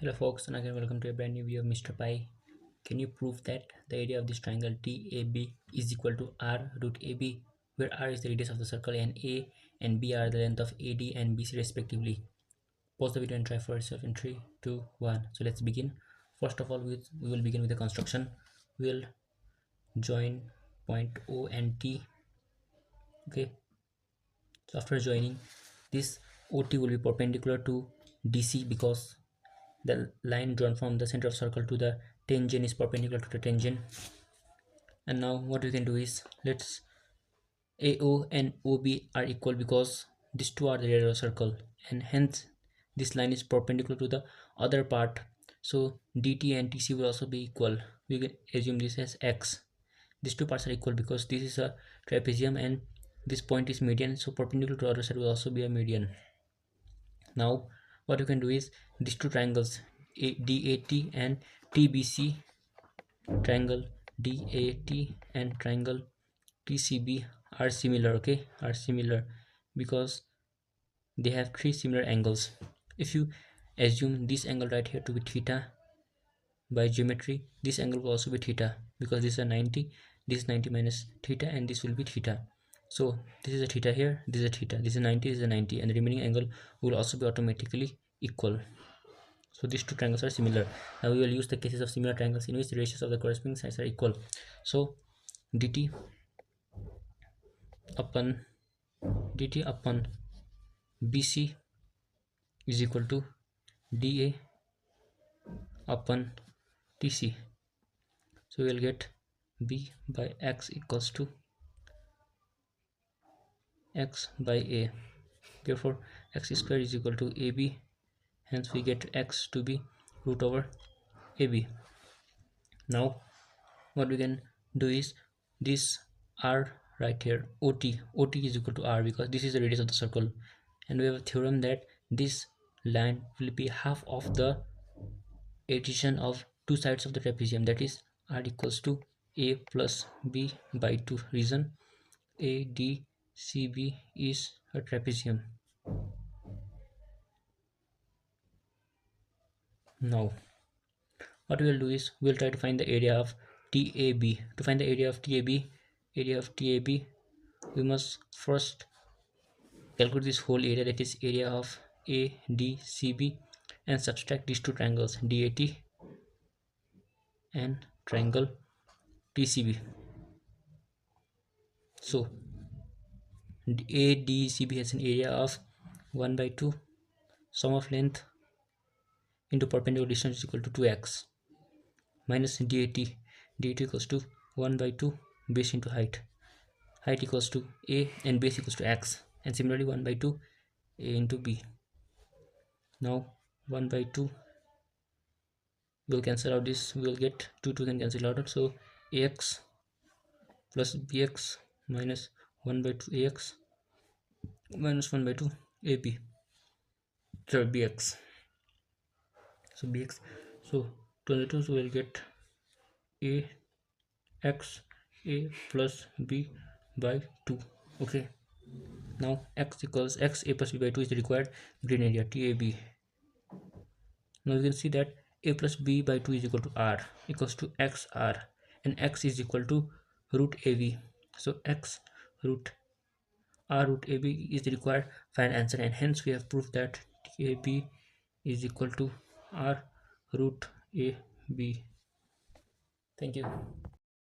Hello folks, and again welcome to a brand new video of Mr. Pi. Can you prove that the area of this triangle TAB is equal to r root AB, where r is the radius of the circle and A and B are the length of AD and BC respectively? Pause the video and try for yourself in 3, 2, 1. So let's begin. First of all, we will begin with the construction. We'll join point O and T. Okay. So after joining, this OT will be perpendicular to DC because the line drawn from the center of circle to the tangent is perpendicular to the tangent. And now what we can do is, let's AO and OB are equal because these two are the radius of the circle, and hence this line is perpendicular to the other part. So DT and TC will also be equal. We can assume this as X. These two parts are equal because this is a trapezium and this point is median, so perpendicular to the other side will also be a median. Now what you can do is, these two triangles DAT and TBC, triangle DAT and triangle TCB are similar. Okay, are similar because they have three similar angles. If you assume this angle right here to be theta, by geometry this angle will also be theta because this is a 90, this is 90 minus theta, and this will be theta. So this is a theta here, this is a theta, this is 90, this is a 90, and the remaining angle will also be automatically equal. So these two triangles are similar. Now we will use the cases of similar triangles in which the ratios of the corresponding sides are equal. So dt upon BC is equal to dA upon TC. So we will get B by X equals to X by A. Therefore X square is equal to AB. Hence we get X to be root over AB. Now what we can do is, this R right here, OT is equal to R because this is the radius of the circle, and we have a theorem that this line will be half of the addition of two sides of the trapezium, that is R equals to A plus B by 2. Reason: ADCB is a trapezium. Now what we will do is, we will try to find the area of TAB. To find the area of TAB, we must first calculate this whole area, that is area of ADCB, and subtract these two triangles DAT and triangle TCB. So ADCB has an area of 1 by 2 sum of length into perpendicular distance is equal to 2x minus DAT equals to 1 by 2 base into height equals to A and base equals to x, and similarly 1 by 2 A into B. Now 1 by 2 will cancel out this, we will get 2 can cancel out, so AX plus BX minus 1 by 2 AX minus 1 by 2 AB, so BX, so BX, so 22, so we will get AX A plus B by 2. Okay, now X equals X A plus B by 2 is the required green area TAB. Now you can see that A plus B by 2 is equal to R equals to XR, and X is equal to root AB. So X root R root AB is the required final answer, and hence we have proved that TAB is equal to R root AB. Thank you.